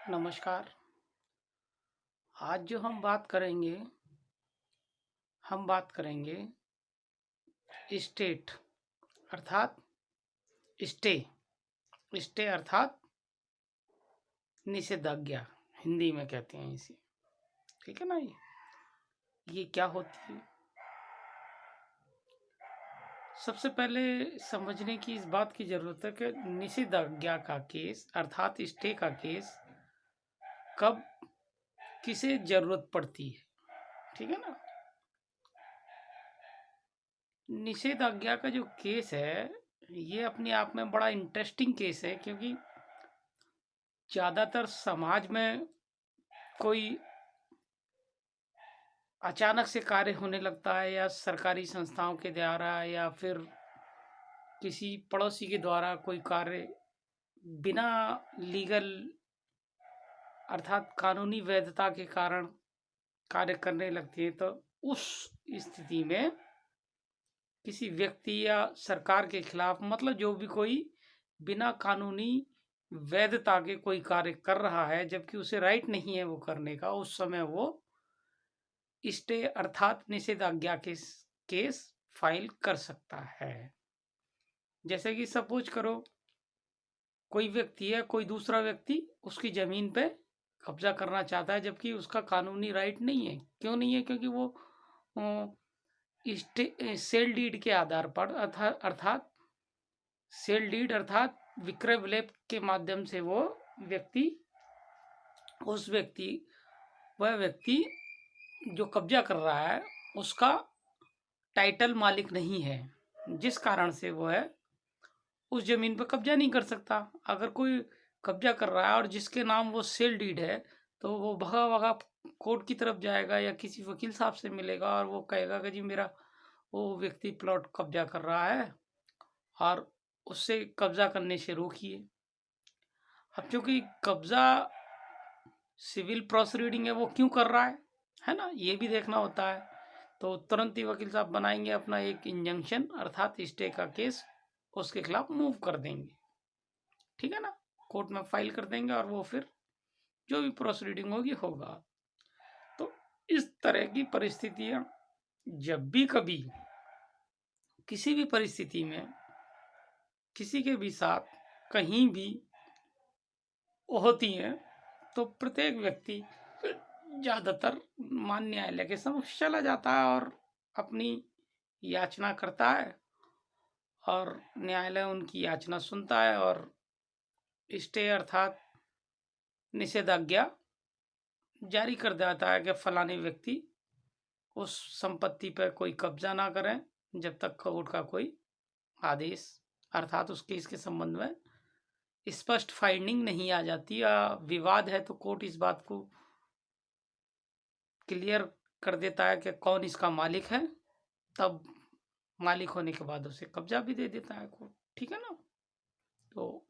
नमस्कार। आज जो हम बात करेंगे स्टेट अर्थात स्टे स्टे अर्थात निषेधाज्ञा, हिंदी में कहते हैं इसे। ठीक है ना। ये क्या होती है? सबसे पहले समझने की इस बात की जरूरत है कि निषेधाज्ञा का केस अर्थात स्टे का केस कब किसे जरूरत पड़ती है। ठीक है ना। निषेधाज्ञा का जो केस है ये अपने आप में बड़ा इंटरेस्टिंग केस है, क्योंकि ज़्यादातर समाज में कोई अचानक से कार्य होने लगता है या सरकारी संस्थाओं के द्वारा या फिर किसी पड़ोसी के द्वारा कोई कार्य बिना लीगल अर्थात कानूनी वैधता के कारण कार्य करने लगते हैं, तो उस स्थिति में किसी व्यक्ति या सरकार के खिलाफ मतलब जो भी कोई बिना कानूनी वैधता के कोई कार्य कर रहा है जबकि उसे राइट नहीं है वो करने का, उस समय वो स्टे अर्थात निषेधाज्ञा केस फाइल कर सकता है। जैसे कि सपोज करो कोई व्यक्ति है, कोई दूसरा व्यक्ति उसकी जमीन पे कब्जा करना चाहता है जबकि उसका कानूनी राइट नहीं है। क्यों नहीं है? क्योंकि वो सेल डीड के आधार पर अर्थात सेल डीड अर्थात विक्रय विलेप के माध्यम से वो व्यक्ति वह व्यक्ति जो कब्जा कर रहा है उसका टाइटल मालिक नहीं है, जिस कारण से वो है उस जमीन पर कब्जा नहीं कर सकता। अगर कोई कब्जा कर रहा है और जिसके नाम वो सेल डीड है तो वो भगा भगा कोर्ट की तरफ जाएगा या किसी वकील साहब से मिलेगा और वो कहेगा कि जी मेरा वो व्यक्ति प्लॉट कब्जा कर रहा है और उससे कब्जा करने से रोकिए। अब चूंकि कब्जा सिविल प्रोसीडिंग है, वो क्यों कर रहा है ना, ये भी देखना होता है। तो तुरंत ही वकील साहब बनाएंगे अपना एक इंजंक्शन अर्थात स्टे का केस उसके खिलाफ मूव कर देंगे। ठीक है ना। कोर्ट में फाइल कर देंगे और वो फिर जो भी प्रोसीडिंग होगा। तो इस तरह की परिस्थितियां जब भी कभी किसी भी परिस्थिति में किसी के भी साथ कहीं भी होती हैं तो प्रत्येक व्यक्ति ज़्यादातर मान्य न्यायालय के समक्ष चला जाता है और अपनी याचना करता है और न्यायालय उनकी याचना सुनता है और स्टे अर्थात निषेधाज्ञा जारी कर देता है कि फलाने व्यक्ति उस संपत्ति पर कोई कब्जा ना करें जब तक कोर्ट का कोई आदेश अर्थात उस केस के संबंध में स्पष्ट फाइंडिंग नहीं आ जाती या विवाद है तो कोर्ट इस बात को क्लियर कर देता है कि कौन इसका मालिक है, तब मालिक होने के बाद उसे कब्जा भी दे देता है कोर्ट। ठीक है ना। तो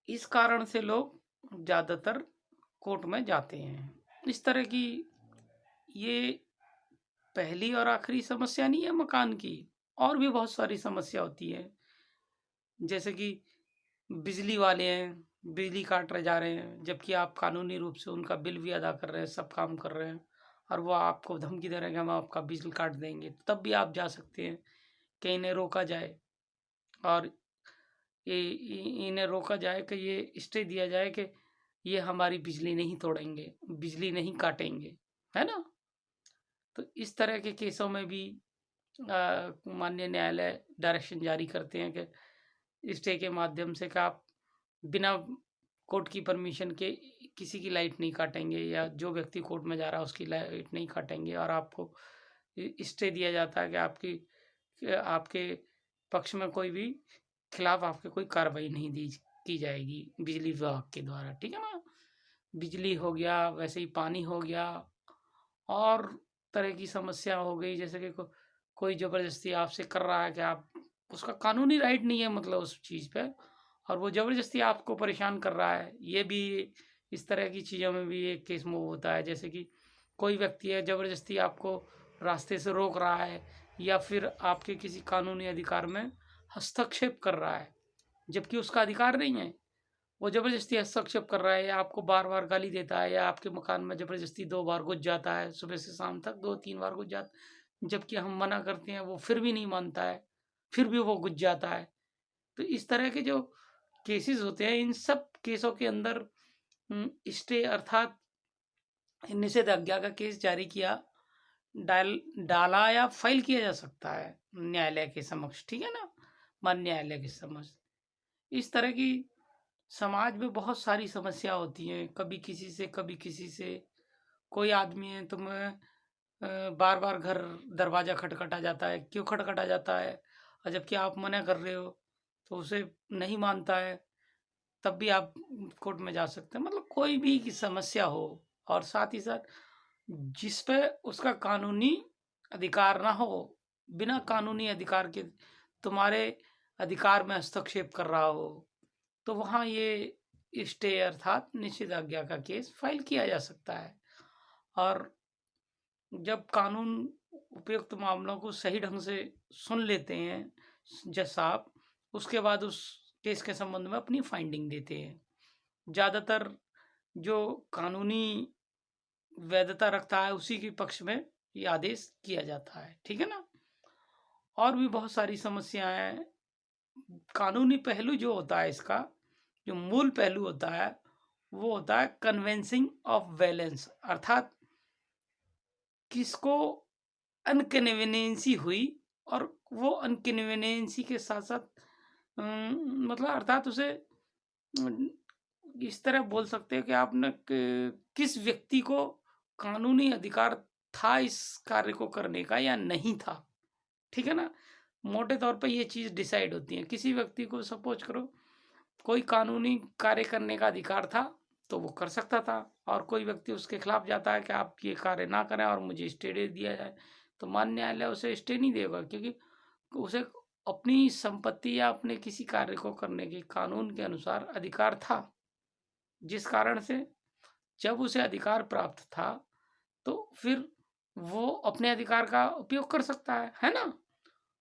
इस कारण से लोग ज़्यादातर कोर्ट में जाते हैं। इस तरह की ये पहली और आखिरी समस्या नहीं है मकान की, और भी बहुत सारी समस्या होती है। जैसे कि बिजली वाले हैं, बिजली काट रहे जा रहे हैं जबकि आप कानूनी रूप से उनका बिल भी अदा कर रहे हैं, सब काम कर रहे हैं, और वो आपको धमकी दे रहे हैं कि हम आपका बिजली काट देंगे, तब भी आप जा सकते हैं कि इन्हें रोका जाए और इन्हें रोका जाए कि ये स्टे दिया जाए कि ये हमारी बिजली नहीं तोड़ेंगे, बिजली नहीं काटेंगे, है ना। तो इस तरह के केसों में भी माननीय न्यायालय डायरेक्शन जारी करते हैं कि स्टे के माध्यम से कि आप बिना कोर्ट की परमिशन के किसी की लाइट नहीं काटेंगे या जो व्यक्ति कोर्ट में जा रहा है उसकी लाइट नहीं काटेंगे, और आपको स्टे दिया जाता है कि आपके पक्ष में कोई भी खिलाफ आपके कोई कार्रवाई नहीं की जाएगी बिजली विभाग के द्वारा। ठीक है ना। बिजली हो गया, वैसे ही पानी हो गया, और तरह की समस्या हो गई जैसे कि कोई ज़बरदस्ती आपसे कर रहा है कि आप उसका कानूनी राइट नहीं है मतलब उस चीज़ पे, और वो ज़बरदस्ती आपको परेशान कर रहा है। ये भी इस तरह की चीज़ों में भी एक केस मूव होता है। जैसे कि कोई व्यक्ति है ज़बरदस्ती आपको रास्ते से रोक रहा है या फिर आपके किसी कानूनी अधिकार में हस्तक्षेप कर रहा है जबकि उसका अधिकार नहीं है, वो ज़बरदस्ती हस्तक्षेप कर रहा है या आपको बार-बार गाली देता है या आपके मकान में ज़बरदस्ती 2 बार घुस जाता है, सुबह से शाम तक 2-3 बार घुस जाता, जबकि हम मना करते हैं वो फिर भी नहीं मानता है, फिर भी वो घुस जाता है। तो इस तरह के जो केसेज़ होते हैं, इन सब केसों के अंदर स्टे अर्थात निषेधाज्ञा का केस जारी किया डाल डाला या फाइल किया जा सकता है न्यायालय के समक्ष, ठीक है ना? माननीय न्यायालय के समक्ष। इस तरह की समाज में बहुत सारी समस्या होती हैं, कभी किसी से, कभी किसी से। कोई आदमी है तो मैं बार-बार घर दरवाज़ा खटखटा जाता है, क्यों खटखटा जाता है? और जबकि आप मना कर रहे हो, तो उसे नहीं मानता है, तब भी आप कोर्ट में जा सकते हैं। मतलब कोई भी की समस्या हो और साथ ही साथ जिस पे उसका कानूनी अधिकार ना हो, बिना कानूनी अधिकार के तुम्हारे अधिकार में हस्तक्षेप कर रहा हो, तो वहाँ ये स्टे अर्थात निषेधाज्ञा का केस फाइल किया जा सकता है। और जब कानून उपयुक्त मामलों को सही ढंग से सुन लेते हैं जज साहब, उसके बाद उस केस के संबंध में अपनी फाइंडिंग देते हैं। ज़्यादातर जो कानूनी वैधता रखता है उसी के पक्ष में ये आदेश किया जाता है, ठीक है ना? और भी बहुत सारी समस्याएं हैं। कानूनी पहलू जो होता है इसका, जो मूल पहलू होता है, वो होता है कन्वेंसिंग ऑफ वैलेंस, अर्थात किसको अनकन्वीनियंसी हुई और वो अनकन्वीनियंसी के साथ साथ मतलब अर्थात उसे अम, इस तरह बोल सकते हैं कि आपने किस व्यक्ति को कानूनी अधिकार था इस कार्य को करने का या नहीं था, ठीक है ना? मोटे तौर पे ये चीज़ डिसाइड होती है। किसी व्यक्ति को सपोज करो कोई कानूनी कार्य करने का अधिकार था, तो वो कर सकता था, और कोई व्यक्ति उसके खिलाफ जाता है कि आप ये कार्य ना करें और मुझे स्टे दे दिया जाए, तो मान्य न्यायालय उसे स्टे नहीं देगा, क्योंकि उसे अपनी संपत्ति या अपने किसी कार्य को करने के कानून के अनुसार अधिकार था। जिस कारण से जब उसे अधिकार प्राप्त था, तो फिर वो अपने अधिकार का उपयोग कर सकता है ना?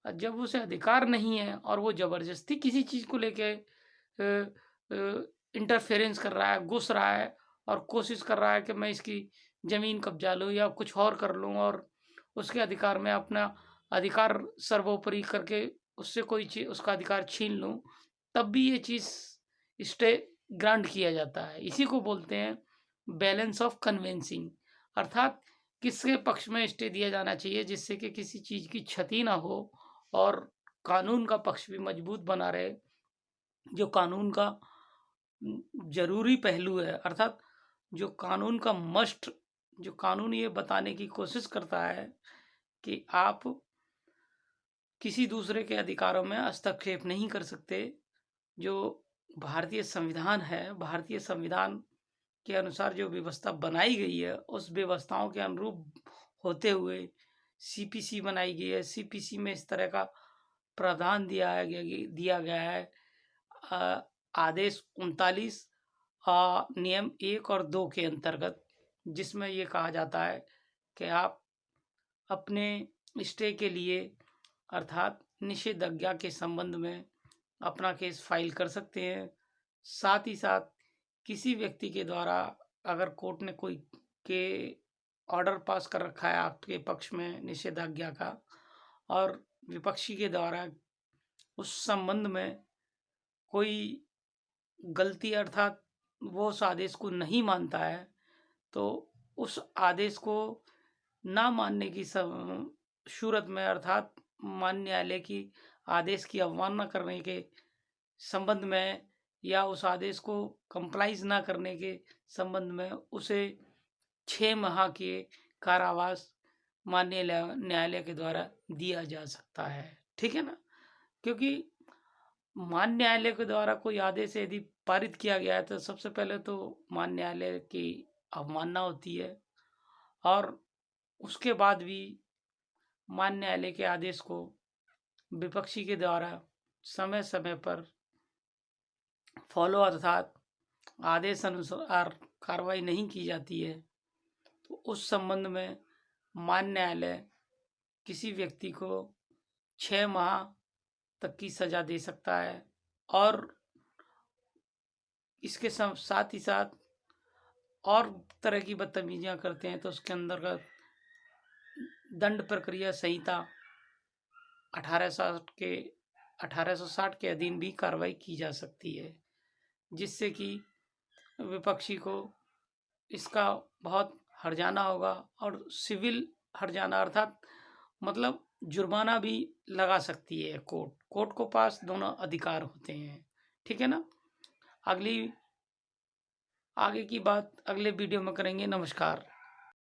जब उसे अधिकार नहीं है और वो ज़बरदस्ती किसी चीज़ को लेके इंटरफेरेंस कर रहा है, घुस रहा है और कोशिश कर रहा है कि मैं इसकी ज़मीन कब्जा लूँ या कुछ और कर लूँ और उसके अधिकार में अपना अधिकार सर्वोपरि करके उससे कोई चीज़ उसका अधिकार छीन लूँ, तब भी ये चीज़ स्टे ग्रांट किया जाता है। इसी को बोलते हैं बैलेंस ऑफ कन्वेंसिंग, अर्थात किसके पक्ष में स्टे दिया जाना चाहिए जिससे कि किसी चीज़ की क्षति ना हो और कानून का पक्ष भी मजबूत बना रहे। जो कानून का ज़रूरी पहलू है, अर्थात जो कानून का मस्ट, जो कानून ये बताने की कोशिश करता है कि आप किसी दूसरे के अधिकारों में हस्तक्षेप नहीं कर सकते। जो भारतीय संविधान है, भारतीय संविधान के अनुसार जो व्यवस्था बनाई गई है, उस व्यवस्थाओं के अनुरूप होते हुए सीपीसी बनाई गई है। सीपीसी में इस तरह का प्रावधान दिया गया है, अ, आदेश 39 नियम 1 और 2 के अंतर्गत, जिसमें ये कहा जाता है कि आप अपने स्टे के लिए अर्थात निषेधाज्ञा के संबंध में अपना केस फाइल कर सकते हैं। साथ ही साथ किसी व्यक्ति के द्वारा अगर कोर्ट ने कोई के ऑर्डर पास कर रखा है आपके पक्ष में निषेधाज्ञा का, और विपक्षी के द्वारा उस संबंध में कोई गलती अर्थात वो उस आदेश को नहीं मानता है, तो उस आदेश को ना मानने की सूरत में, अर्थात मान्य न्यायालय की आदेश की अवमानना करने के संबंध में या उस आदेश को कंप्लाइज ना करने के संबंध में उसे 6 माह के कारावास माननीय न्यायालय के द्वारा दिया जा सकता है, ठीक है ना? क्योंकि मान्य न्यायालय के द्वारा कोई आदेश यदि पारित किया गया है, तो सबसे पहले तो मान्य न्यायालय की अवमानना होती है, और उसके बाद भी मान्य न्यायालय के आदेश को विपक्षी के द्वारा समय समय पर फॉलो अर्थात आदेश अनुसार कार्रवाई नहीं की जाती है, तो उस संबंध में मान्य न्यायालय किसी व्यक्ति को 6 माह तक की सजा दे सकता है। और इसके साथ ही साथ और तरह की बदतमीजियाँ करते हैं तो उसके अंतर्गत दंड प्रक्रिया संहिता 1860 के 1860 के अधीन भी कार्रवाई की जा सकती है, जिससे कि विपक्षी को इसका बहुत हर्जाना होगा और सिविल हर्जाना अर्थात मतलब जुर्माना भी लगा सकती है कोर्ट। कोर्ट को पास दोनों अधिकार होते हैं। ठीक है ना? अगली आगे की बात अगले वीडियो में करेंगे। नमस्कार।